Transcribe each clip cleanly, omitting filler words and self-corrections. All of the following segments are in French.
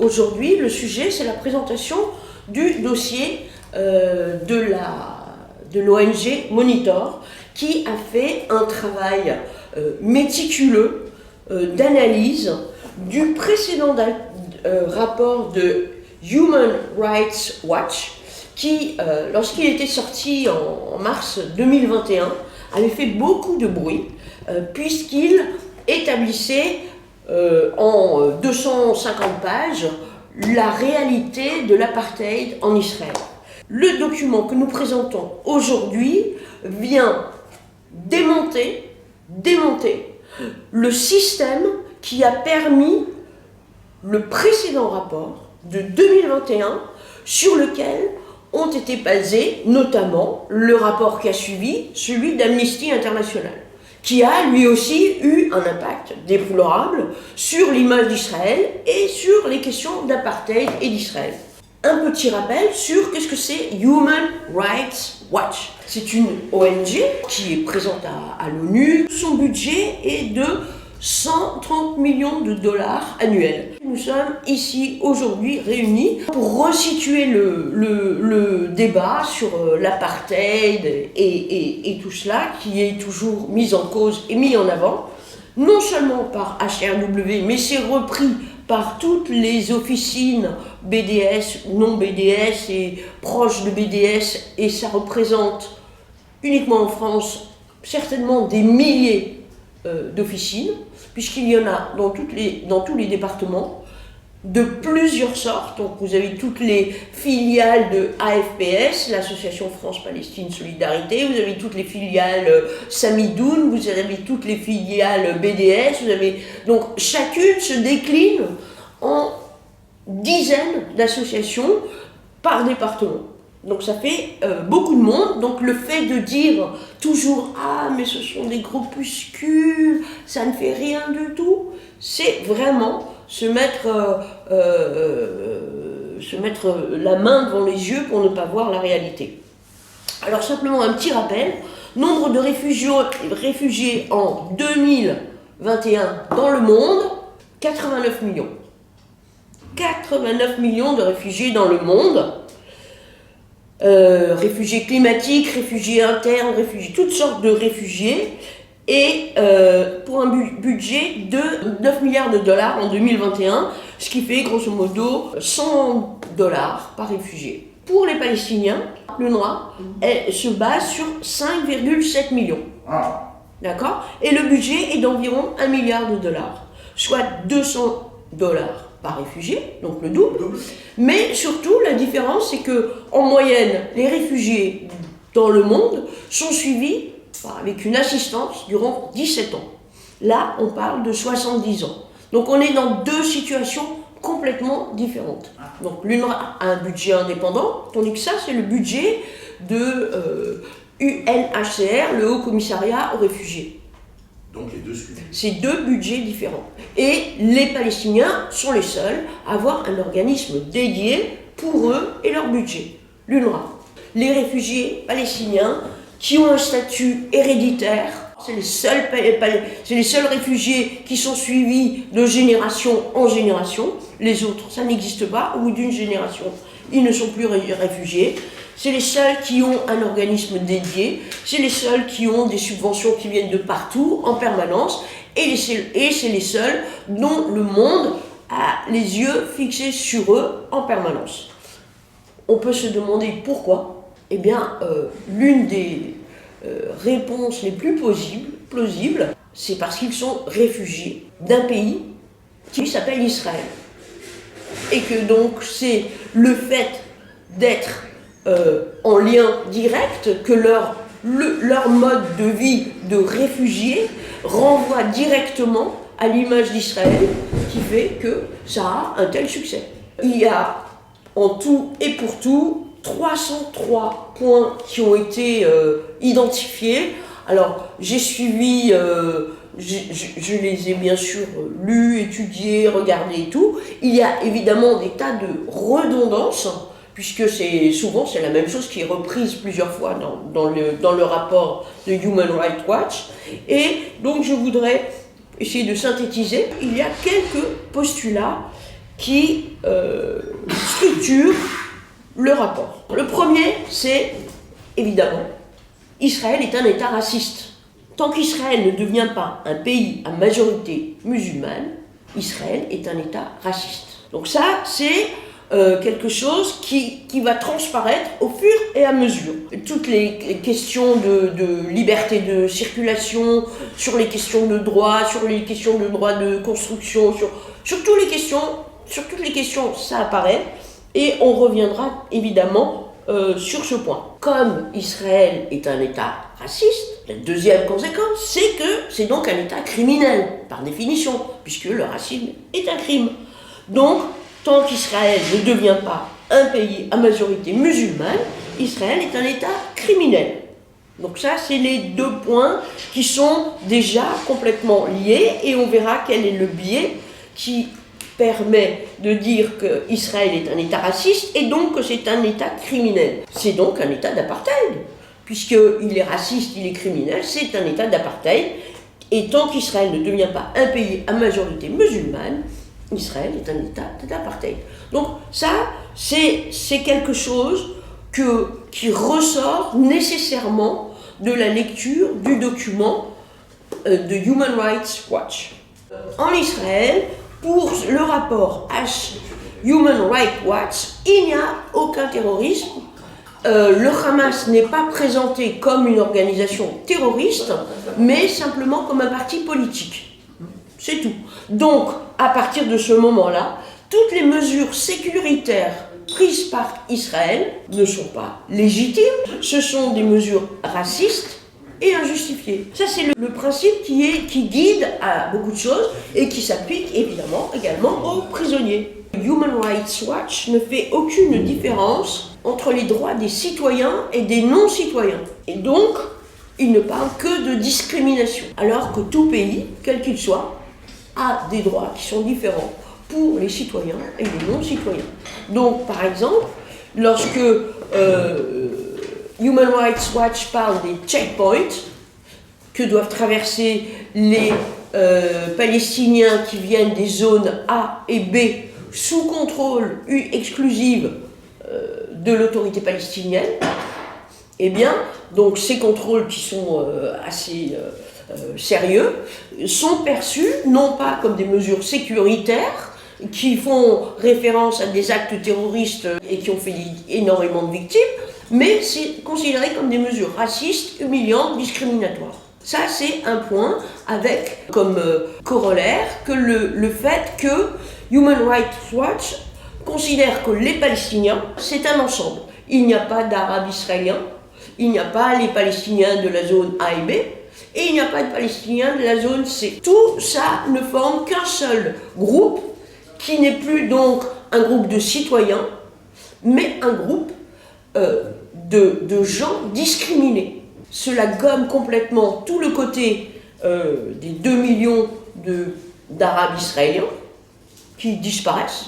Aujourd'hui, le sujet, c'est la présentation du dossier de l'ONG Monitor, qui a fait un travail méticuleux d'analyse du précédent rapport de Human Rights Watch, qui, lorsqu'il était sorti en mars 2021, avait fait beaucoup de bruit, puisqu'il établissait en 250 pages la réalité de l'apartheid en Israël. Le document que nous présentons aujourd'hui vient démonter le système qui a permis le précédent rapport de 2021 sur lequel ont été basés notamment le rapport qui a suivi, celui d'Amnesty International, qui a lui aussi eu un impact déplorable sur l'image d'Israël et sur les questions d'apartheid et d'Israël. Un petit rappel sur qu'est-ce que c'est Human Rights Watch. C'est une ONG qui est présente à l'ONU. Son budget est de 130 millions de dollars annuels. Nous sommes ici aujourd'hui réunis pour resituer le débat sur l'apartheid et tout cela qui est toujours mis en cause et mis en avant, non seulement par HRW, mais c'est repris par toutes les officines BDS, non BDS et proches de BDS, et ça représente uniquement en France certainement des milliers d'officines, puisqu'il y en a dans tous les départements, de plusieurs sortes. Donc vous avez toutes les filiales de AFPS, l'Association France-Palestine Solidarité, vous avez toutes les filiales Samidoun, vous avez toutes les filiales BDS, donc chacune se décline en dizaines d'associations par département. Donc ça fait beaucoup de monde. Donc le fait de dire toujours « Ah, mais ce sont des groupuscules, ça ne fait rien du tout », c'est vraiment se mettre la main devant les yeux pour ne pas voir la réalité. Alors simplement un petit rappel, nombre de réfugiés en 2021 dans le monde, 89 millions. 89 millions de réfugiés dans le monde. Réfugiés climatiques, réfugiés internes, toutes sortes de réfugiés, et pour un budget de 9 milliards de dollars en 2021, ce qui fait grosso modo 100 dollars par réfugié. Pour les Palestiniens, le noir se base sur 5,7 millions. D'accord ? Et le budget est d'environ 1 milliard de dollars, soit 200 dollars par réfugié, donc le double. Mais surtout, la différence, c'est que en moyenne, les réfugiés dans le monde sont suivis avec une assistance durant 17 ans. Là, on parle de 70 ans. Donc on est dans deux situations complètement différentes. Donc l'une a un budget indépendant, tandis que ça, c'est le budget de UNHCR, le Haut Commissariat aux réfugiés. Donc les deux suivent. C'est deux budgets différents. Et les Palestiniens sont les seuls à avoir un organisme dédié pour eux et leur budget, l'UNRWA. Les réfugiés palestiniens qui ont un statut héréditaire, c'est les seuls réfugiés qui sont suivis de génération en génération. Les autres, ça n'existe pas. Au bout d'une génération, ils ne sont plus réfugiés. C'est les seuls qui ont un organisme dédié, c'est les seuls qui ont des subventions qui viennent de partout, en permanence, et c'est les seuls dont le monde a les yeux fixés sur eux en permanence. On peut se demander pourquoi. Eh bien, l'une des réponses les plus plausibles, c'est parce qu'ils sont réfugiés d'un pays qui s'appelle Israël. Et que donc c'est le fait d'être en lien direct que leur mode de vie de réfugiés renvoie directement à l'image d'Israël qui fait que ça a un tel succès. Il y a en tout et pour tout 303 points qui ont été identifiés. Alors j'ai suivi, je les ai bien sûr lus, étudiés, regardés et tout. Il y a évidemment des tas de redondances, puisque souvent c'est la même chose qui est reprise plusieurs fois dans le rapport de Human Rights Watch. Et donc je voudrais essayer de synthétiser. Il y a quelques postulats qui structurent le rapport. Le premier, c'est évidemment, Israël est un État raciste. Tant qu'Israël ne devient pas un pays à majorité musulmane, Israël est un État raciste. Donc ça, c'est quelque chose qui va transparaître au fur et à mesure. Toutes les questions de liberté de circulation, sur les questions de droit, sur les questions de droit de construction, sur toutes les questions, ça apparaît, et on reviendra évidemment sur ce point. Comme Israël est un État raciste, la deuxième conséquence, c'est que c'est donc un État criminel, par définition, puisque le racisme est un crime. Donc, tant qu'Israël ne devient pas un pays à majorité musulmane, Israël est un État criminel. Donc ça, c'est les deux points qui sont déjà complètement liés, et on verra quel est le biais qui permet de dire qu'Israël est un État raciste et donc que c'est un État criminel. C'est donc un État d'apartheid. Puisqu'il est raciste, il est criminel, c'est un État d'apartheid. Et tant qu'Israël ne devient pas un pays à majorité musulmane, Israël est un État d'apartheid. Donc ça, c'est quelque chose qui ressort nécessairement de la lecture du document de Human Rights Watch. En Israël, pour le rapport Human Rights Watch, il n'y a aucun terrorisme. Le Hamas n'est pas présenté comme une organisation terroriste, mais simplement comme un parti politique. C'est tout. Donc, à partir de ce moment-là, toutes les mesures sécuritaires prises par Israël ne sont pas légitimes. Ce sont des mesures racistes et injustifiées. Ça, c'est le principe qui guide à beaucoup de choses et qui s'applique évidemment également aux prisonniers. Human Rights Watch ne fait aucune différence entre les droits des citoyens et des non-citoyens. Et donc, il ne parle que de discrimination. Alors que tout pays, quel qu'il soit, a des droits qui sont différents pour les citoyens et les non-citoyens. Donc, par exemple, lorsque Human Rights Watch parle des checkpoints que doivent traverser les Palestiniens qui viennent des zones A et B sous contrôle exclusive de l'autorité palestinienne, eh bien, donc ces contrôles qui sont assez sérieux sont perçus non pas comme des mesures sécuritaires qui font référence à des actes terroristes et qui ont fait énormément de victimes, mais c'est considéré comme des mesures racistes, humiliantes, discriminatoires. Ça, c'est un point avec comme corollaire que le fait que Human Rights Watch considère que les Palestiniens, c'est un ensemble. Il n'y a pas d'Arabes israéliens, il n'y a pas les Palestiniens de la zone A et B, et il n'y a pas de Palestiniens de la zone C. Tout ça ne forme qu'un seul groupe, qui n'est plus donc un groupe de citoyens, mais un groupe de gens discriminés. Cela gomme complètement tout le côté des 2 millions d'Arabes israéliens qui disparaissent.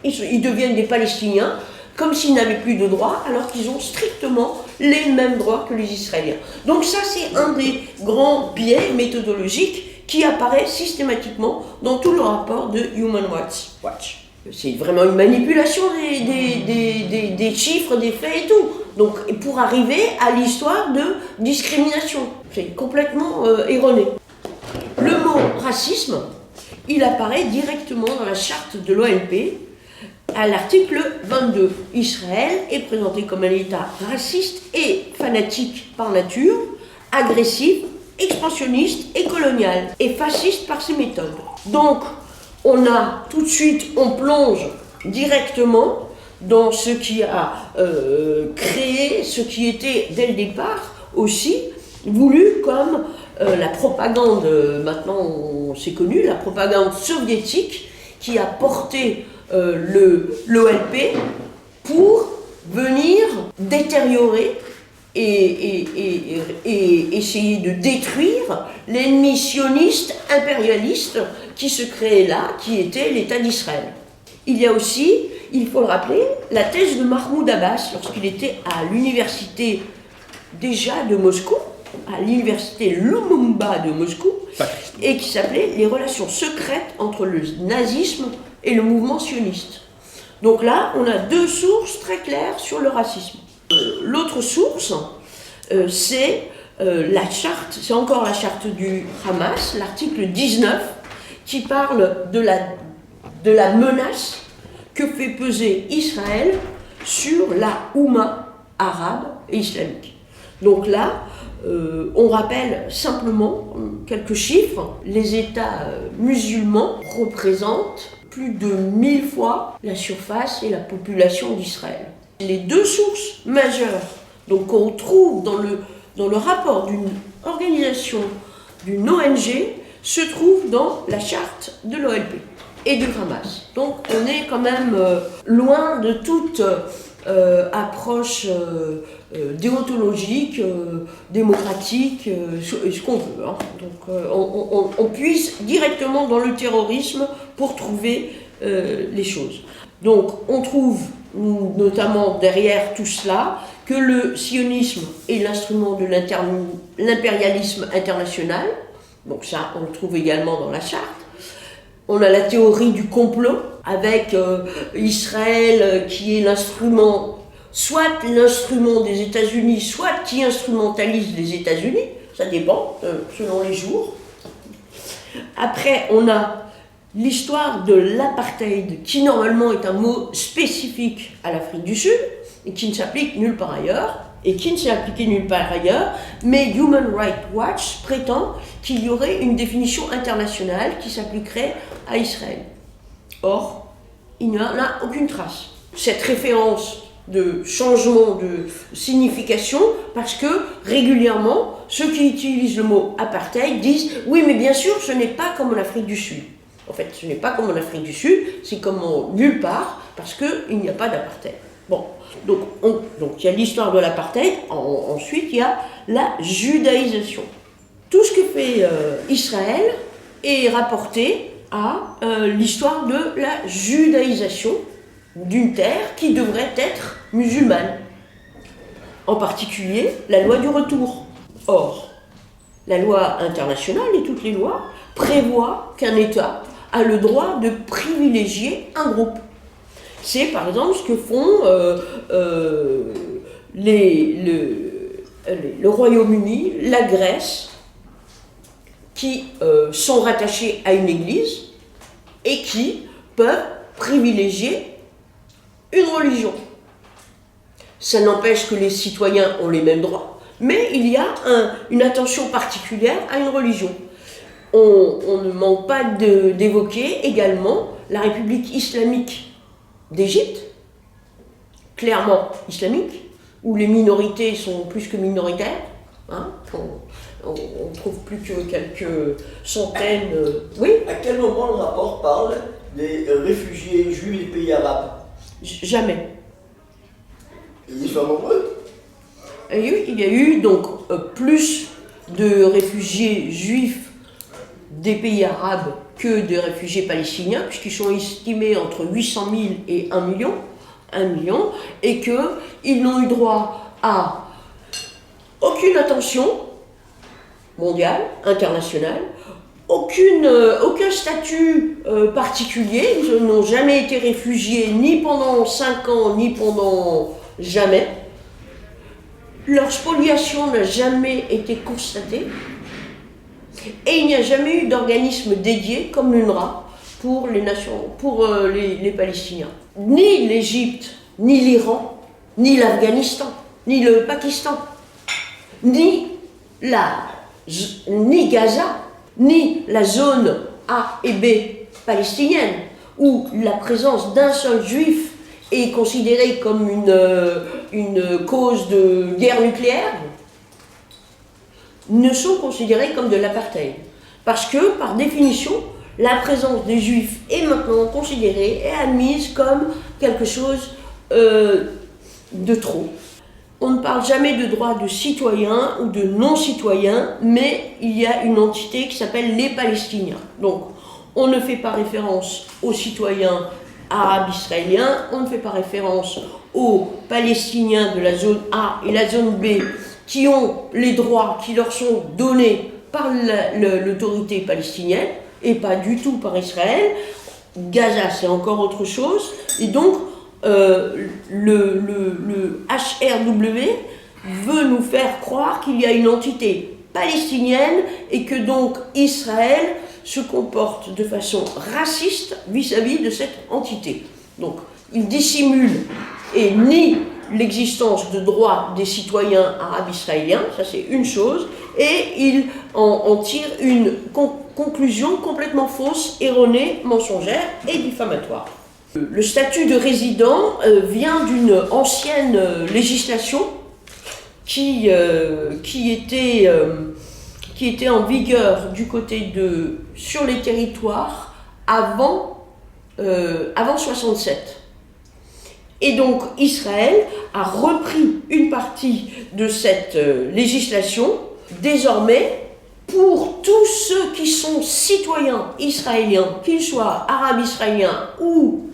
Ils deviennent des Palestiniens comme s'ils n'avaient plus de droits, alors qu'ils ont strictement les mêmes droits que les Israéliens. Donc ça, c'est un des grands biais méthodologiques qui apparaît systématiquement dans tout le rapport de Human Rights Watch. C'est vraiment une manipulation des chiffres, des faits et tout. Donc, pour arriver à l'histoire de discrimination. C'est complètement erroné. Le mot racisme, il apparaît directement dans la charte de l'ONP, à l'article 22. Israël est présenté comme un État raciste et fanatique par nature, agressif, expansionniste et colonial, et fasciste par ses méthodes. Donc, on plonge directement dans ce qui a créé, ce qui était dès le départ aussi voulu comme la propagande, maintenant c'est connu, la propagande soviétique qui a porté l'OLP pour venir détériorer et essayer de détruire l'ennemi sioniste impérialiste qui se créait là, qui était l'État d'Israël. Il y a aussi, il faut le rappeler, la thèse de Mahmoud Abbas lorsqu'il était à l'université déjà de Moscou, à l'université Lumumba de Moscou, et qui s'appelait « Les relations secrètes entre le nazisme et le mouvement sioniste. Donc là, on a deux sources très claires sur le racisme. L'autre source, c'est la charte, c'est encore la charte du Hamas, l'article 19, qui parle de la menace que fait peser Israël sur la Oumma arabe et islamique. Donc là, on rappelle simplement quelques chiffres. Les États musulmans représentent plus de 1000 fois la surface et la population d'Israël. Les deux sources majeures donc, qu'on trouve dans le rapport d'une organisation, d'une ONG, se trouvent dans la charte de l'OLP et du Hamas. Donc on est quand même loin de toute approche déontologique, démocratique, ce qu'on veut. Hein. Donc on puise directement dans le terrorisme pour trouver les choses. Donc on trouve notamment derrière tout cela que le sionisme est l'instrument de l'impérialisme international. Donc ça, on le trouve également dans la charte. On a la théorie du complot, avec Israël qui est l'instrument, soit l'instrument des États-Unis, soit qui instrumentalise les États-Unis, ça dépend, selon les jours. Après, on a l'histoire de l'apartheid, qui normalement est un mot spécifique à l'Afrique du Sud, et qui ne s'applique nulle part ailleurs, et qui ne s'est appliqué nulle part ailleurs, mais Human Rights Watch prétend qu'il y aurait une définition internationale qui s'appliquerait à Israël. Or, il n'y en a aucune trace. Cette référence de changement de signification, parce que régulièrement, ceux qui utilisent le mot apartheid disent « oui, mais bien sûr, ce n'est pas comme en Afrique du Sud ». En fait, ce n'est pas comme en Afrique du Sud, c'est comme en nulle part, parce qu'il n'y a pas d'apartheid. Bon, donc il y a l'histoire de l'apartheid, ensuite il y a la judaïsation. Tout ce que fait Israël est rapporté à l'histoire de la judaïsation d'une terre qui devrait être musulmane. En particulier, la loi du retour. Or, la loi internationale et toutes les lois prévoient qu'un État a le droit de privilégier un groupe. C'est par exemple ce que font le Royaume-Uni, la Grèce, qui sont rattachés à une église et qui peuvent privilégier une religion. Ça n'empêche que les citoyens ont les mêmes droits, mais il y a une attention particulière à une religion. On ne manque pas d'évoquer également la République islamique d'Égypte, clairement islamique, où les minorités sont plus que minoritaires. Hein, on ne trouve plus que quelques centaines. Oui. À quel moment le rapport parle des réfugiés juifs des pays arabes? Jamais. Ils sont nombreux. Il y a eu donc plus de réfugiés juifs des pays arabes que de réfugiés palestiniens, puisqu'ils sont estimés entre 800 000 et 1 million, et qu'ils n'ont eu droit à aucune attention mondiale, internationale, aucun statut particulier. Ils n'ont jamais été réfugiés ni pendant 5 ans, ni pendant jamais. Leur spoliation n'a jamais été constatée. Et il n'y a jamais eu d'organisme dédié comme l'UNRWA pour les Palestiniens. Ni l'Égypte, ni l'Iran, ni l'Afghanistan, ni le Pakistan, ni Gaza, ni la zone A et B palestinienne, où la présence d'un seul juif est considérée comme une cause de guerre nucléaire, ne sont considérés comme de l'apartheid. Parce que, par définition, la présence des juifs est maintenant considérée et admise comme quelque chose de trop. On ne parle jamais de droits de citoyens ou de non-citoyens, mais il y a une entité qui s'appelle les Palestiniens. Donc, on ne fait pas référence aux citoyens arabes israéliens, on ne fait pas référence aux Palestiniens de la zone A et la zone B, qui ont les droits qui leur sont donnés par l'autorité palestinienne et pas du tout par Israël. Gaza, c'est encore autre chose. Et donc, le HRW veut nous faire croire qu'il y a une entité palestinienne et que donc Israël se comporte de façon raciste vis-à-vis de cette entité. Donc, il dissimule et nie l'existence de droits des citoyens arabes israéliens, ça c'est une chose, et il en tire une conclusion complètement fausse, erronée, mensongère et diffamatoire. Le statut de résident vient d'une ancienne législation qui était en vigueur du côté sur les territoires avant 67. Et donc Israël a repris une partie de cette législation, désormais, pour tous ceux qui sont citoyens israéliens, qu'ils soient arabes israéliens ou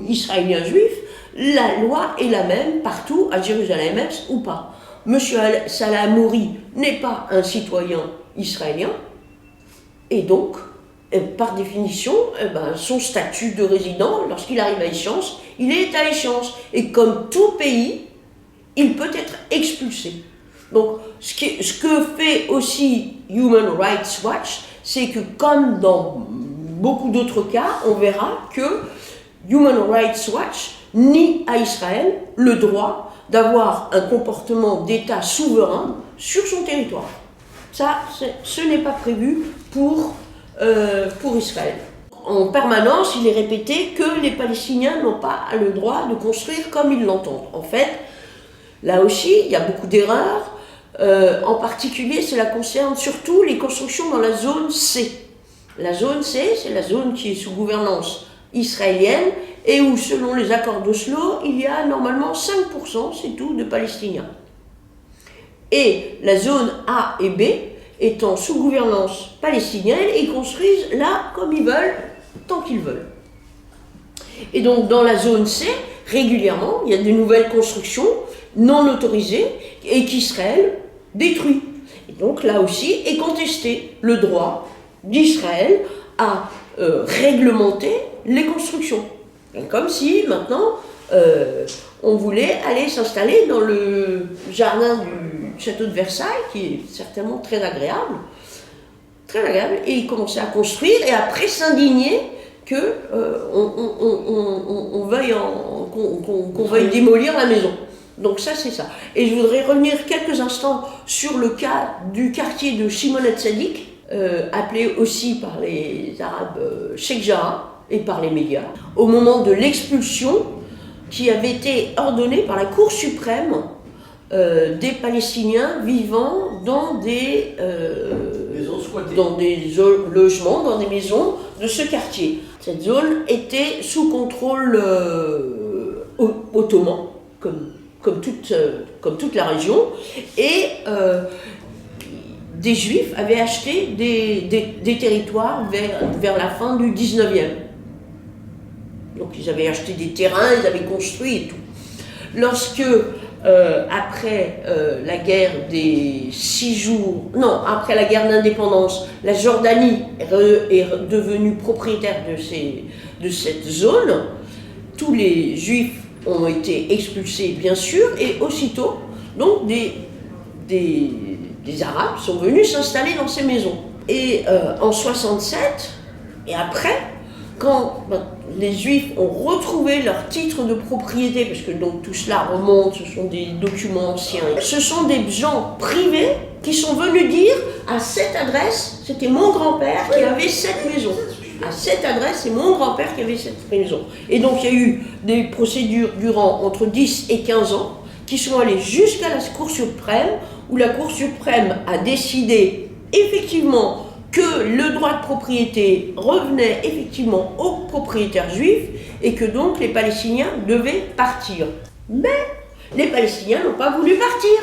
israéliens juifs, la loi est la même partout, à Jérusalem-Est ou pas. Monsieur Salah Hamouri n'est pas un citoyen israélien, et donc, par définition, son statut de résident, lorsqu'il arrive à échéance, il est à échéance. Et comme tout pays, il peut être expulsé. Donc, ce que fait aussi Human Rights Watch, c'est que comme dans beaucoup d'autres cas, on verra que Human Rights Watch nie à Israël le droit d'avoir un comportement d'État souverain sur son territoire. Ça, ce n'est pas prévu pour Israël. En permanence, il est répété que les Palestiniens n'ont pas le droit de construire comme ils l'entendent. En fait, là aussi, il y a beaucoup d'erreurs. En particulier, cela concerne surtout les constructions dans la zone C. La zone C, c'est la zone qui est sous gouvernance israélienne et où, selon les accords d'Oslo, il y a normalement 5%, c'est tout, de Palestiniens. Et la zone A et B étant sous gouvernance palestinienne, ils construisent là comme ils veulent, tant qu'ils veulent. Et donc dans la zone C, régulièrement, il y a de nouvelles constructions non autorisées et qu'Israël détruit. Et donc là aussi est contesté le droit d'Israël à réglementer les constructions. Et comme si maintenant on voulait aller s'installer dans le jardin du château de Versailles, qui est certainement très agréable, et ils commençaient à construire et après s'indigner qu'on veuille démolir la maison. Donc ça, c'est ça. Et je voudrais revenir quelques instants sur le cas du quartier de Shimon HaTzadik, appelé aussi par les Arabes Sheikh Jarrah et par les médias, au moment de l'expulsion qui avait été ordonnée par la Cour suprême des Palestiniens vivant dans des logements, dans des maisons de ce quartier. Cette zone était sous contrôle ottoman, comme toute la région, et des Juifs avaient acheté des territoires vers la fin du 19e. Donc ils avaient acheté des terrains, ils avaient construit et tout. Lorsque, après la guerre des 6 jours, non, après la guerre d'indépendance, la Jordanie est devenue propriétaire de cette zone, tous les Juifs ont été expulsés, bien sûr, et aussitôt, donc, des Arabes sont venus s'installer dans ces maisons. Et en 67, et après, quand les Juifs ont retrouvé leur titre de propriété, parce que donc tout cela remonte, ce sont des documents anciens, ce sont des gens privés qui sont venus dire à cette adresse, c'était mon grand-père qui avait cette maison. À cette adresse, c'est mon grand-père qui avait cette maison. Et donc il y a eu des procédures durant entre 10 et 15 ans qui sont allées jusqu'à la Cour suprême, où la Cour suprême a décidé effectivement que le droit de propriété revenait effectivement aux propriétaires juifs et que donc les Palestiniens devaient partir. Mais les Palestiniens n'ont pas voulu partir.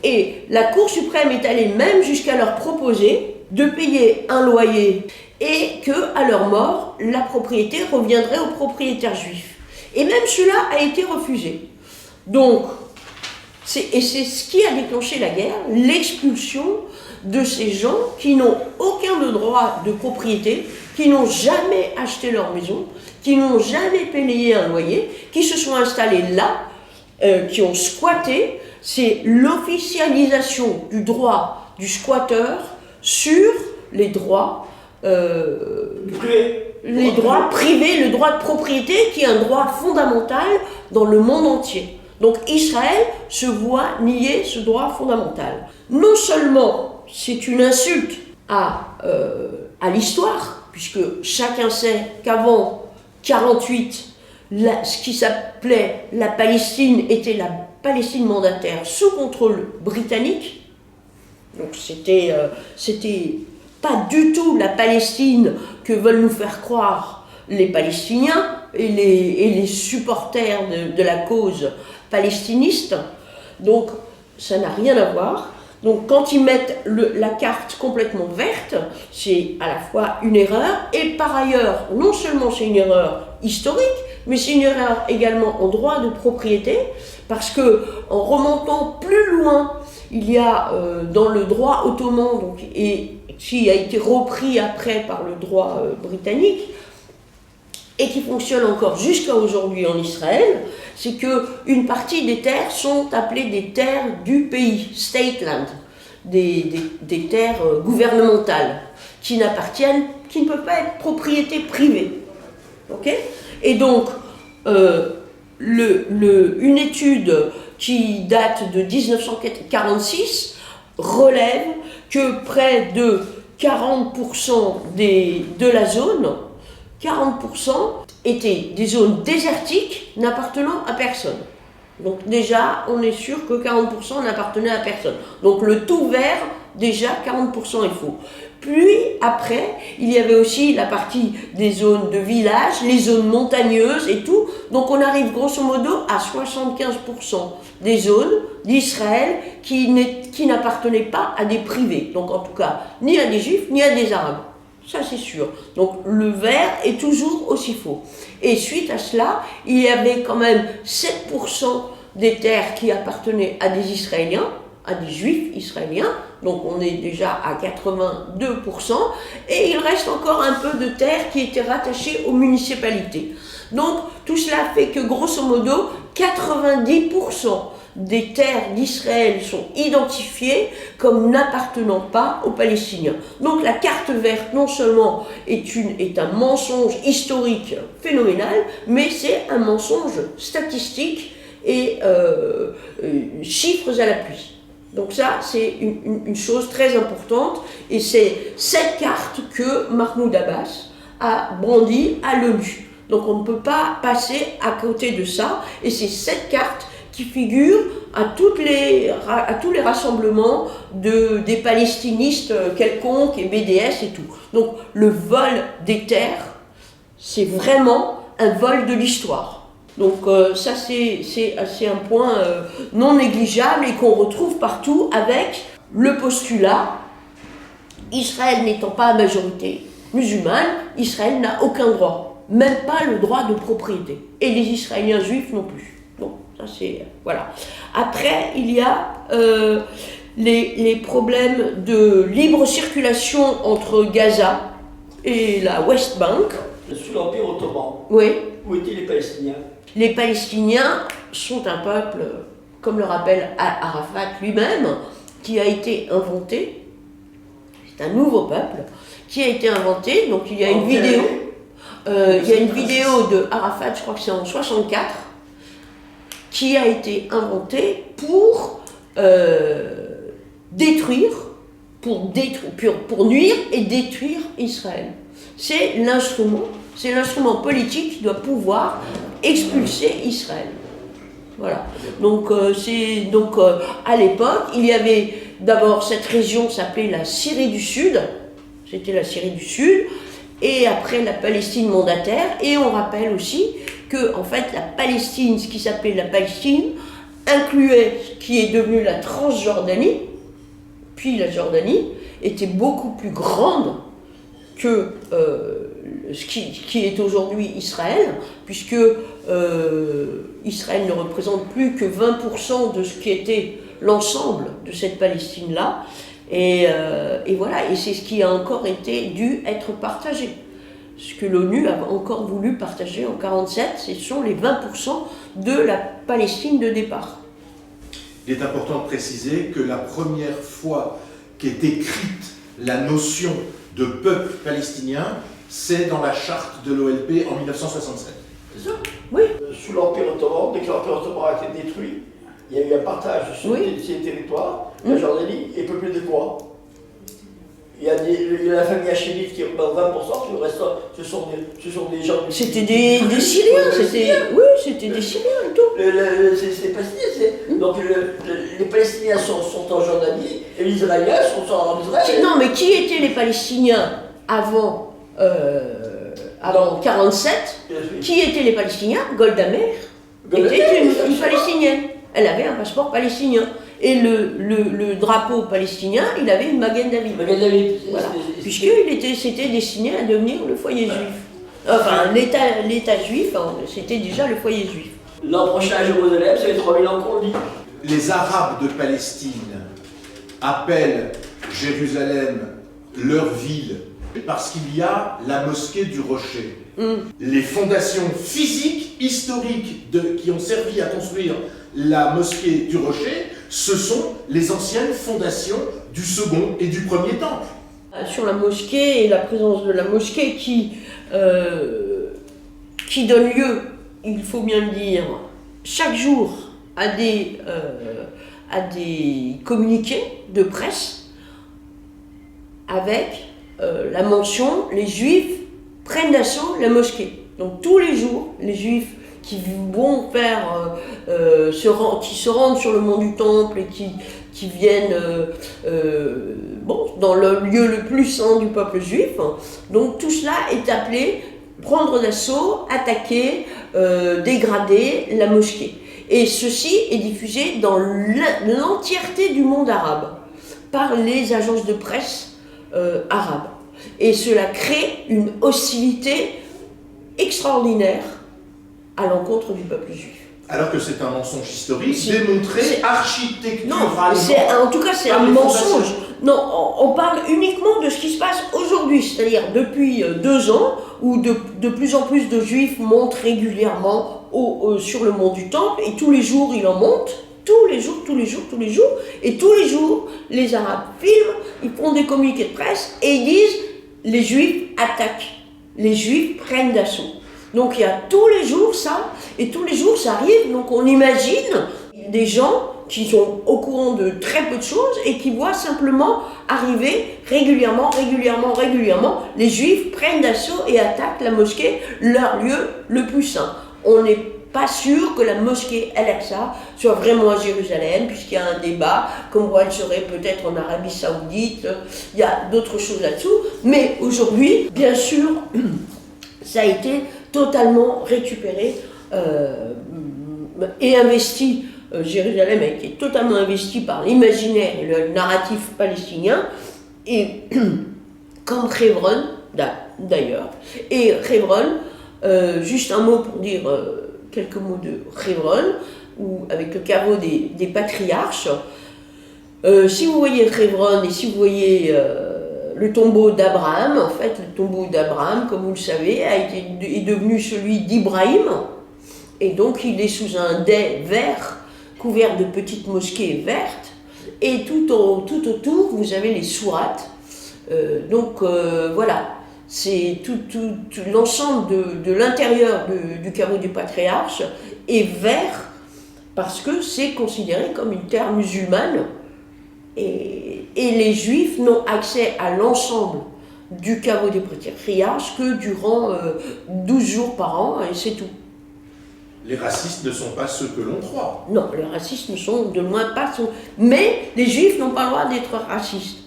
Et la Cour suprême est allée même jusqu'à leur proposer de payer un loyer et qu'à leur mort, la propriété reviendrait aux propriétaires juifs. Et même cela a été refusé. Donc, c'est ce qui a déclenché la guerre, l'expulsion de ces gens qui n'ont aucun droit de propriété, qui n'ont jamais acheté leur maison, qui n'ont jamais payé un loyer, qui se sont installés là, qui ont squatté. C'est l'officialisation du droit du squatteur sur les droits les droits privés, le droit de propriété qui est un droit fondamental dans le monde entier. Donc Israël se voit nier ce droit fondamental. Non seulement c'est une insulte à l'histoire, puisque chacun sait qu'avant 1948, ce qui s'appelait la Palestine était la Palestine mandataire sous contrôle britannique. Donc c'était pas du tout la Palestine que veulent nous faire croire les Palestiniens et les supporters de la cause palestiniste. Donc ça n'a rien à voir. Donc quand ils mettent la carte complètement verte, c'est à la fois une erreur et par ailleurs, non seulement c'est une erreur historique, mais c'est une erreur également en droit de propriété, parce que en remontant plus loin, il y a dans le droit ottoman, donc, et qui a été repris après par le droit britannique, et qui fonctionne encore jusqu'à aujourd'hui en Israël, c'est qu'une partie des terres sont appelées des terres du pays, state land, des terres gouvernementales, qui n'appartiennent, qui ne peuvent pas être propriété privée. Okay ? Et donc, une étude qui date de 1946 relève que près de 40% de la zone, 40% étaient des zones désertiques n'appartenant à personne. Donc déjà, on est sûr que 40% n'appartenaient à personne. Donc le tout vert, déjà 40% est faux. Puis après, il y avait aussi la partie des zones de village, les zones montagneuses et tout. Donc on arrive grosso modo à 75% des zones d'Israël qui n'appartenaient pas à des privés. Donc en tout cas, ni à des juifs, ni à des arabes. Ça c'est sûr. Donc le vert est toujours aussi faux. Et suite à cela, il y avait quand même 7% des terres qui appartenaient à des Israéliens, à des juifs israéliens, donc on est déjà à 82%, et il reste encore un peu de terres qui étaient rattachées aux municipalités. Donc tout cela fait que grosso modo, 90% des terres d'Israël sont identifiées comme n'appartenant pas aux Palestiniens. Donc la carte verte, non seulement est un mensonge historique phénoménal, mais c'est un mensonge statistique et chiffres à l'appui. Donc ça, c'est une chose très importante, et c'est cette carte que Mahmoud Abbas a brandie à l'ONU. Donc on ne peut pas passer à côté de ça, et c'est cette carte qui figure à tous les rassemblements des palestinistes quelconques et BDS et tout. Donc le vol des terres, c'est vraiment un vol de l'histoire. Donc ça c'est un point non négligeable et qu'on retrouve partout avec le postulat Israël n'étant pas à majorité musulmane, Israël n'a aucun droit, même pas le droit de propriété. Et les Israéliens juifs non plus. Donc ça c'est voilà. Après il y a les problèmes de libre circulation entre Gaza et la West Bank. Sous l'Empire ottoman. Oui. Où étaient les Palestiniens? Les Palestiniens sont un peuple, comme le rappelle Arafat lui-même, qui a été inventé. C'est un nouveau peuple qui a été inventé. Donc il y a une vidéo. Il y a une vidéo de Arafat, je crois que c'est en 64, qui a été inventée pour pour nuire et détruire Israël. C'est l'instrument politique qui doit pouvoir expulser Israël. Voilà. Donc, à l'époque, il y avait d'abord cette région s'appelait la Syrie du Sud, c'était la Syrie du Sud, et après la Palestine mandataire, et on rappelle aussi que en fait la Palestine, ce qui s'appelait la Palestine, incluait ce qui est devenu la Transjordanie, puis la Jordanie, était beaucoup plus grande que ce qui est aujourd'hui Israël, puisque Israël ne représente plus que 20% de ce qui était l'ensemble de cette Palestine-là, et voilà, et c'est ce qui a encore été dû être partagé. ce que l'ONU a encore voulu partager en 1947, ce sont les 20% de la Palestine de départ. Il est important de préciser que la première fois qu'est écrite la notion de peuple palestinien, c'est dans la charte de l'OLP en 1967. C'est ça? Oui. Sous l'Empire ottoman, dès que l'Empire ottoman a été détruit, il y a eu un partage sur Oui. ces territoires. La Jordanie est peuplée de quoi? Il y a la famille hachémite qui représente 20%, le reste, ce sont des gens... C'était des Syriens, c'était des Syriens et tout. C'est palestinien. Donc les Palestiniens sont en Jordanie et les Israéliens sont en Israël. Non, mais qui étaient les Palestiniens avant 1947? Qui étaient les Palestiniens? Golda Meir était une Palestinienne. Elle avait un passeport palestinien. Et le drapeau palestinien, il avait une Magen David. Magen David. Voilà. Puisqu'il s'était destiné à devenir le foyer juif. Enfin, l'État juif, hein, c'était déjà le foyer juif. L'an prochain à Jérusalem, ça fait 3000 ans qu'on le dit. Les Arabes de Palestine appellent Jérusalem leur ville parce qu'il y a la mosquée du Rocher. Les fondations physiques, historiques qui ont servi à construire la mosquée du Rocher, ce sont les anciennes fondations du second et du premier temple. Sur la mosquée et la présence de la mosquée qui donne lieu, il faut bien le dire, chaque jour à des communiqués de presse avec la mention « les Juifs prennent d'assaut la mosquée ». Donc tous les jours, les Juifs qui vont faire, qui se rendent sur le mont du Temple et qui viennent dans le lieu le plus saint du peuple juif. Donc tout cela est appelé prendre d'assaut, attaquer, dégrader la mosquée. Et ceci est diffusé dans l'entièreté du monde arabe par les agences de presse arabes. Et cela crée une hostilité extraordinaire à l'encontre du peuple juif. Alors que c'est un mensonge historique démontré architecturalement. Non, en tout cas c'est un mensonge. Non, on parle uniquement de ce qui se passe aujourd'hui, c'est-à-dire depuis 2 ans, où de plus en plus de juifs montent régulièrement sur le mont du Temple, et tous les jours ils en montent, tous les jours, et tous les jours les Arabes filment, ils font des communiqués de presse, et ils disent les juifs attaquent, les juifs prennent d'assaut. Donc il y a tous les jours ça, et tous les jours ça arrive, donc on imagine des gens qui sont au courant de très peu de choses et qui voient simplement arriver régulièrement, les Juifs prennent d'assaut et attaquent la mosquée, leur lieu le plus saint. On n'est pas sûr que la mosquée Al-Aqsa soit vraiment à Jérusalem, puisqu'il y a un débat, comme quoi elle serait peut-être en Arabie Saoudite, il y a d'autres choses là-dessous, mais aujourd'hui, bien sûr, ça a été totalement récupéré et investi. Jérusalem a été totalement investi par l'imaginaire et le narratif palestinien, et comme Hebron d'ailleurs. Et Hebron, juste un mot pour dire quelques mots de Hebron, avec le caveau des patriarches. Si vous voyez Hebron et si vous voyez le tombeau d'Abraham, en fait, le tombeau d'Abraham, comme vous le savez, est devenu celui d'Ibrahim, et donc il est sous un dais vert, couvert de petites mosquées vertes, et tout autour, vous avez les sourates. Voilà, c'est tout l'ensemble de l'intérieur du caveau du patriarche est vert, parce que c'est considéré comme une terre musulmane, et les Juifs n'ont accès à l'ensemble du caveau des patriarches que durant 12 jours par an, et c'est tout. Les racistes ne sont pas ceux que l'on croit. Non, les racistes ne sont de loin pas... Mais les Juifs n'ont pas le droit d'être racistes.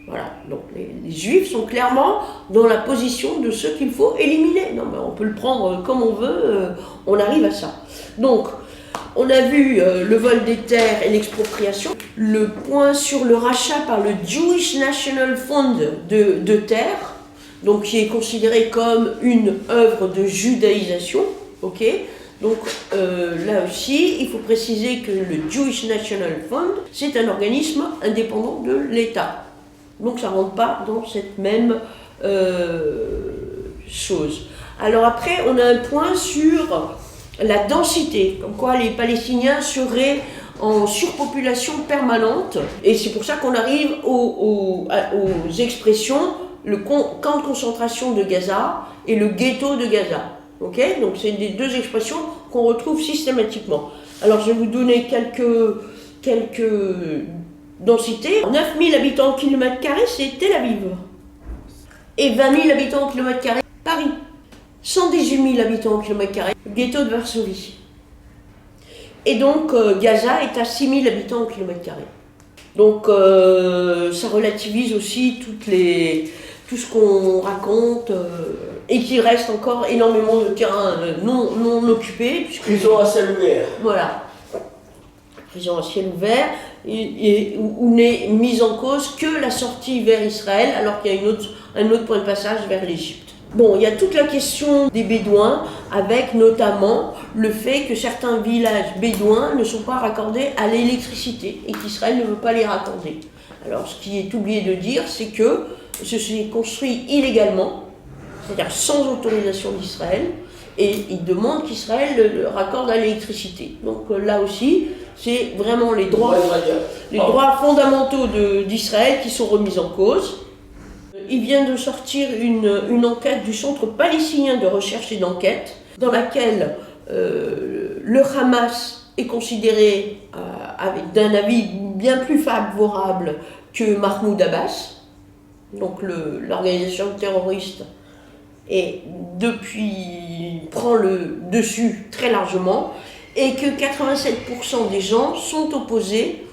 Voilà, donc les Juifs sont clairement dans la position de ceux qu'il faut éliminer. Non, mais on peut le prendre comme on veut, on arrive à ça. Donc, on a vu le vol des terres et l'expropriation. Le point sur le rachat par le Jewish National Fund de terres, donc qui est considéré comme une œuvre de judaïsation, ok ? Donc là aussi, il faut préciser que le Jewish National Fund, c'est un organisme indépendant de l'État. Donc ça ne rentre pas dans cette même chose. Alors après, on a un point sur la densité, comme quoi les Palestiniens seraient en surpopulation permanente, et c'est pour ça qu'on arrive aux expressions le camp de concentration de Gaza et le ghetto de Gaza. Okay, donc c'est des deux expressions qu'on retrouve systématiquement. Alors je vais vous donner quelques densités. 9 000 habitants au kilomètre carré, c'est Tel Aviv. Et 20 000 habitants au kilomètre carré, Paris. 118 000 habitants au kilomètre carré, le ghetto de Varsovie. Et donc Gaza est à 6 000 habitants au kilomètre carré. Donc ça relativise aussi tout ce qu'on raconte et qu'il reste encore énormément de terrain non occupé. Prison à ciel ouvert. Voilà. Prison à ciel ouvert, où n'est mise en cause que la sortie vers Israël, alors qu'il y a un autre point de passage vers l'Égypte. Bon, il y a toute la question des Bédouins, avec notamment le fait que certains villages bédouins ne sont pas raccordés à l'électricité et qu'Israël ne veut pas les raccorder. Alors, ce qui est oublié de dire, c'est que ce s'est construit illégalement, c'est-à-dire sans autorisation d'Israël, et ils demandent qu'Israël le raccorde à l'électricité. Donc là aussi, c'est vraiment les droits fondamentaux d'Israël qui sont remis en cause. Il vient de sortir une enquête du Centre palestinien de recherche et d'enquête, dans laquelle le Hamas est considéré d'un avis bien plus favorable que Mahmoud Abbas, donc l'organisation terroriste, et depuis prend le dessus très largement, et que 87% des gens sont opposés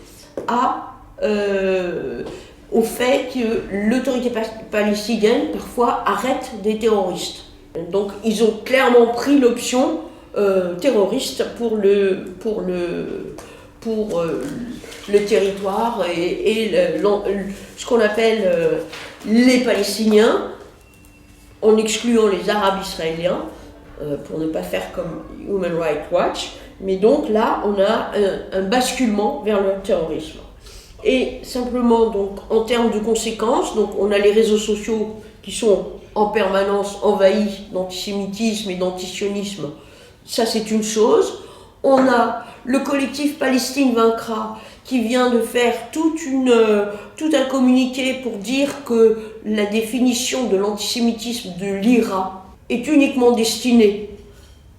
au fait que l'autorité palestinienne parfois arrête des terroristes. Donc ils ont clairement pris l'option terroriste pour le territoire et ce qu'on appelle les Palestiniens, en excluant les Arabes israéliens, pour ne pas faire comme Human Rights Watch. Mais donc là, on a un basculement vers le terrorisme. Et simplement, donc, en termes de conséquences, donc, on a les réseaux sociaux qui sont en permanence envahis d'antisémitisme et d'antisionisme. Ça, c'est une chose. On a le collectif Palestine Vaincra qui vient de faire tout un communiqué pour dire que la définition de l'antisémitisme de l'IRA est uniquement destinée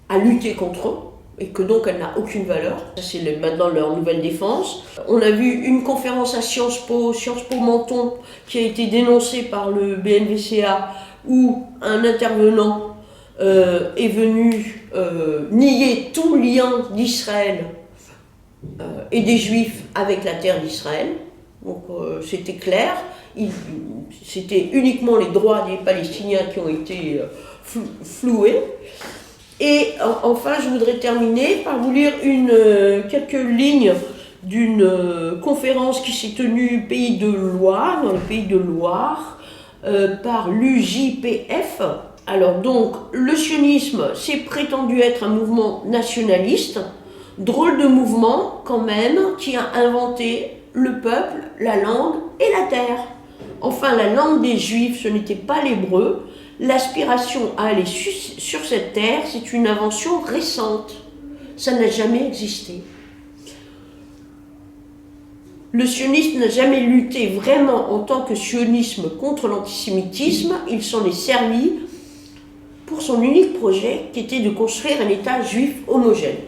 à lutter contre eux, et que donc elle n'a aucune valeur. Ça, c'est maintenant leur nouvelle défense. On a vu une conférence à Sciences Po Menton, qui a été dénoncée par le BNVCA, où un intervenant est venu nier tout lien d'Israël et des Juifs avec la terre d'Israël. Donc c'était clair, c'était uniquement les droits des Palestiniens qui ont été floués. Et enfin, je voudrais terminer par vous lire quelques lignes d'une conférence qui s'est tenue dans le pays de Loire, par l'UJPF. Alors donc, le sionisme, c'est prétendu être un mouvement nationaliste, drôle de mouvement quand même, qui a inventé le peuple, la langue et la terre. Enfin, la langue des Juifs, ce n'était pas l'hébreu. L'aspiration à aller sur cette terre, c'est une invention récente. Ça n'a jamais existé. Le sionisme n'a jamais lutté vraiment en tant que sionisme contre l'antisémitisme. Il s'en est servi pour son unique projet, qui était de construire un État juif homogène.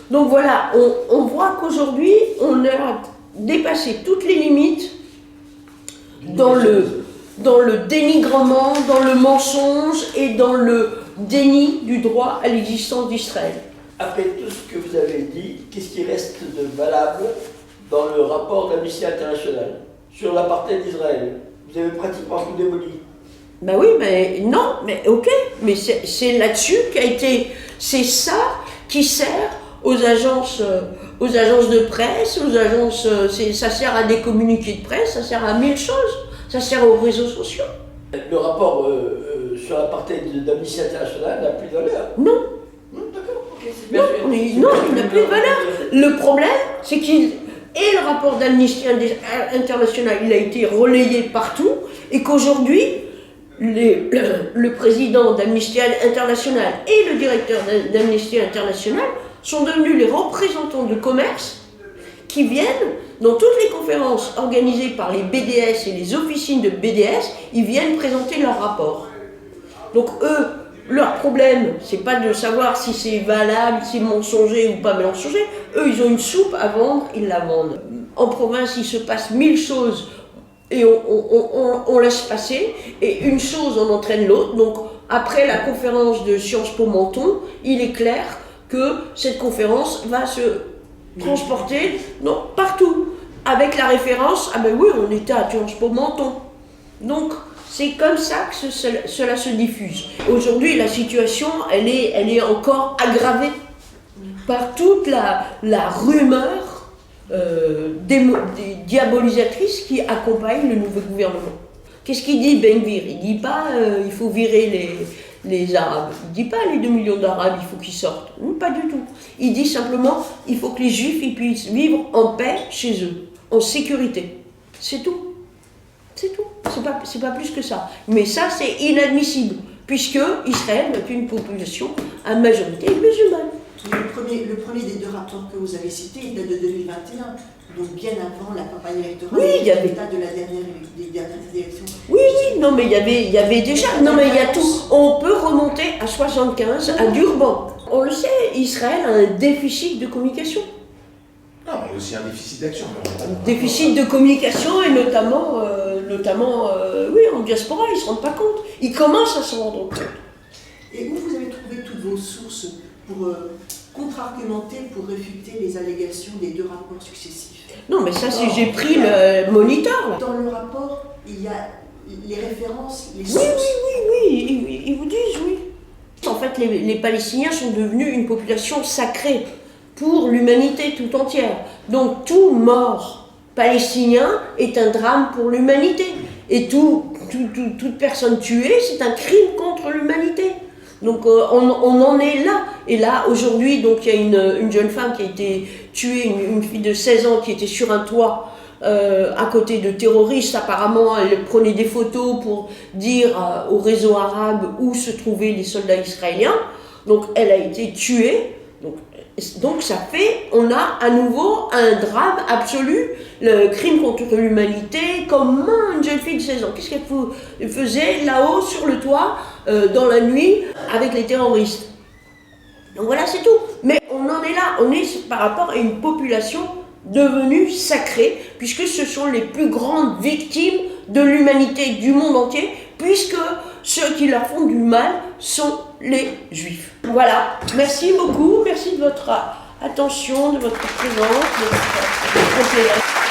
Donc voilà, on voit qu'aujourd'hui, on a dépassé toutes les limites dans le dénigrement, dans le mensonge et dans le déni du droit à l'existence d'Israël. Après tout ce que vous avez dit, qu'est-ce qui reste de valable dans le rapport d'Amnesty International sur l'apartheid d'Israël? Vous avez pratiquement tout démoli. Ben oui, mais non, mais ok, mais c'est là-dessus c'est ça qui sert aux agences de presse, ça sert à des communiqués de presse, ça sert à 1000 choses. Ça sert aux réseaux sociaux. Le rapport sur l'apartheid d'Amnesty International n'a plus de valeur. Non. D'accord, ok, c'est bien. Non, il n'a plus de valeur. Le problème, c'est le rapport d'Amnesty International, il a été relayé partout, et qu'aujourd'hui, le président d'Amnesty International et le directeur d'Amnesty International sont devenus les représentants de commerce qui viennent dans toutes les conférences organisées par les BDS et les officines de BDS, ils viennent présenter leur rapport. Donc eux, leur problème, c'est pas de savoir si c'est valable, si c'est mensonger ou pas mensonger. Eux, ils ont une soupe à vendre, ils la vendent. En province, il se passe 1000 choses et on laisse passer. Et une chose en entraîne l'autre. Donc après la conférence de Sciences Po Menton, il est clair que cette conférence va se transporter partout. Avec la référence, ah ben oui, on était à Sciences Po Menton. Donc, c'est comme ça que cela se diffuse. Aujourd'hui, la situation, elle est encore aggravée par toute la rumeur diabolisatrice qui accompagne le nouveau gouvernement. Qu'est-ce qu'il dit Ben Gvir? Il dit pas il faut virer les Arabes. Il dit pas les 2 millions d'Arabes, il faut qu'ils sortent. Non, pas du tout. Il dit simplement il faut que les Juifs ils puissent vivre en paix chez eux, en sécurité. C'est tout. C'est tout. C'est pas plus que ça. Mais ça, c'est inadmissible, puisque Israël est une population à majorité musulmane. Le premier des 2 rapports que vous avez cités, il date de 2021, donc bien avant la campagne électorale. Oui, il y avait l'état de des dernières élections. Oui, non, mais il y avait déjà. Non, mais il y a tout. On peut remonter à 75, à Durban. On le sait, Israël a un déficit de communication. Non, mais aussi un déficit d'action. Déficit de communication et notamment oui, en diaspora, ils ne se rendent pas compte. Ils commencent à s'en rendre compte. Et où vous avez trouvé toutes vos sources pour contre-argumenter, pour réfuter les allégations des 2 rapports successifs? Non, mais ça, j'ai pris le moniteur, là. Dans le rapport, il y a les références, les Oui, sources. oui, ils vous disent, oui. En fait, les Palestiniens sont devenus une population sacrée pour l'humanité tout entière. Donc, tout mort palestinien est un drame pour l'humanité. Et toute personne tuée, c'est un crime contre l'humanité. Donc on en est là. Et là, aujourd'hui, donc il y a une jeune femme qui a été tuée, une fille de 16 ans qui était sur un toit à côté de terroristes. Apparemment, elle prenait des photos pour dire au réseau arabe où se trouvaient les soldats israéliens. Donc elle a été tuée. Donc ça fait, on a à nouveau un drame absolu, le crime contre l'humanité. Comment une jeune fille de 16 ans, qu'est-ce qu'elle faisait là-haut sur le toit dans la nuit avec les terroristes? Donc voilà, c'est tout. Mais on en est là, on est par rapport à une population devenue sacrée, puisque ce sont les plus grandes victimes de l'humanité du monde entier, puisque ceux qui leur font du mal sont les Juifs. Voilà, merci beaucoup, merci de votre attention, de votre présence, de votre complément.